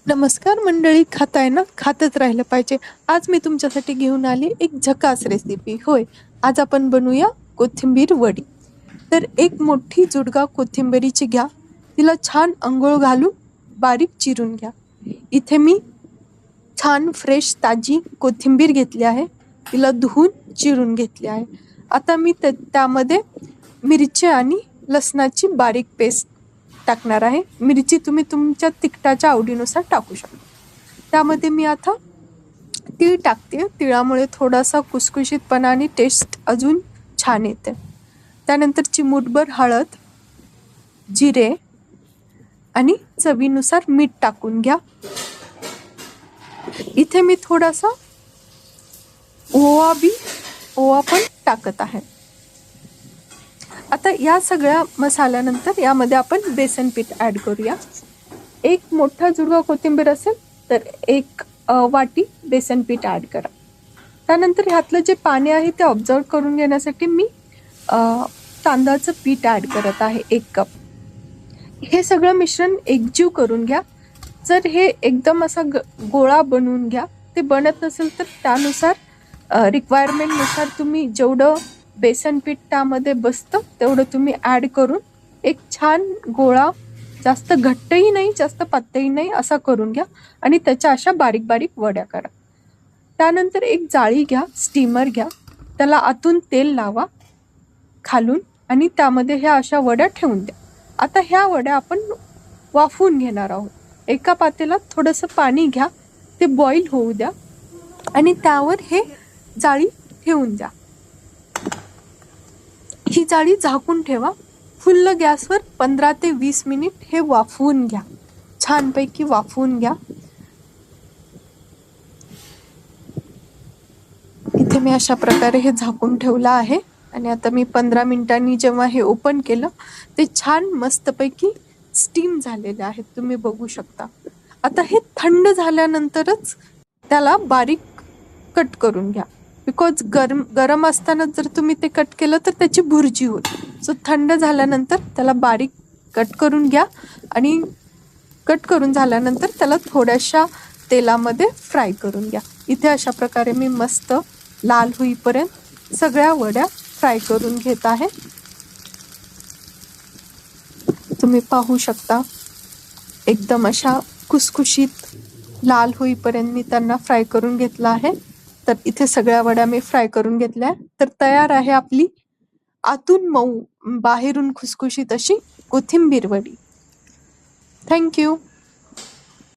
नमस्कार मंडळी, खाताय ना? खातच राहिलं पाहिजे. आज मी तुमच्यासाठी घेऊन आली एक झकास रेसिपी. होय, आज आपण बनवूया कोथिंबीर वडी. तर एक मोठी जुडगा कोथिंबीरीची घ्या, तिला छान अंघोळ घालून बारीक चिरून घ्या. इथे मी छान फ्रेश ताजी कोथिंबीर घेतली आहे, तिला धुवून चिरून घेतली आहे. आता मी त्यामध्ये मिरची आणि लसणाची बारीक पेस्ट टाकणार आहे. मिरची तुम्ही तुमच्या तिखटाच्या आवडीनुसार टाकू शकता. त्यामध्ये मी आता तीळ टाकते. तिळामुळे थोडासा कुसकुशीतपणा आणि टेस्ट अजून छान येते. त्यानंतर चिमूटभर हळद, जिरे आणि चवीनुसार मीठ टाकून घ्या. इथे मी थोडासा ओवा पण टाकत आहे. आता या सगळ्या मसाल्यानंतर यामध्ये आपण बेसन पीठ ऍड करूया. एक मोठा जुडगा कोथिंबीर असेल तर एक वाटी बेसन पीठ ऍड करा. त्यानंतर ह्यातलं जे पाणी आहे ते ऑब्झर्व करून घेण्यासाठी मी तांदळाचं पीठ ऍड करत आहे 1 कप. हे सगळं मिश्रण एकजीव करून घ्या. जर हे एकदम असा गोळा बनवून घ्या. ते बनत नसेल तर त्यानुसार रिक्वायरमेंटनुसार तुम्ही जेवढं बेसन पीठ त्यामध्ये बसतं तेवढं तुम्ही ऍड करून एक छान गोळा, जास्त घट्टही नाही जास्त पातळही नाही असा करून घ्या आणि त्याच्या अशा बारीक बारीक वड्या करा. त्यानंतर एक जाळी घ्या, स्टीमर घ्या, त्याला आतून तेल लावा खालून आणि त्यामध्ये ह्या अशा वड्या ठेवून द्या. आता ह्या वड्या आपण वाफवून घेणार आहोत. एका पातेल्यात थोडंसं पाणी घ्या, ते बॉईल होऊ द्या आणि त्यावर हे जाळी ठेवून द्या. ही जाळी झाकून ठेवा. फुल्ल गॅसवर 15 ते 20 मिनिट हे वाफवून घ्या. छानपैकी वाफवून घ्या. इथे मी अशा प्रकारे हे झाकून ठेवलं आहे आणि आता मी 15 मिनिटांनी जेव्हा हे ओपन केलं ते छान मस्तपैकी स्टीम झालेले आहेत, तुम्ही बघू शकता. आता हे थंड झाल्यानंतरच त्याला बारीक कट करून घ्या. बिकॉज गरम असताना जर तुम्ही ते कट केलं तर त्याची भुर्जी होते. सो थंड झाल्यानंतर त्याला बारीक कट करून घ्या आणि कट करून झाल्यानंतर त्याला थोड्याशा तेलामध्ये फ्राय करून घ्या. इथे अशा प्रकारे मी मस्त लाल होईपर्यंत सगळ्या वड्या फ्राय करून घेत आहे. तुम्ही पाहू शकता एकदम अशा कुसकुशीत लाल होईपर्यंत मी त्यांना फ्राय करून घेतला आहे. तर इथे सगळ्या वड्या मी फ्राय करून घेतल्या. तर तयार आहे आपली आतून मऊ बाहेरून खुसखुशीत अशी कोथिंबीर वडी. थँक्यू.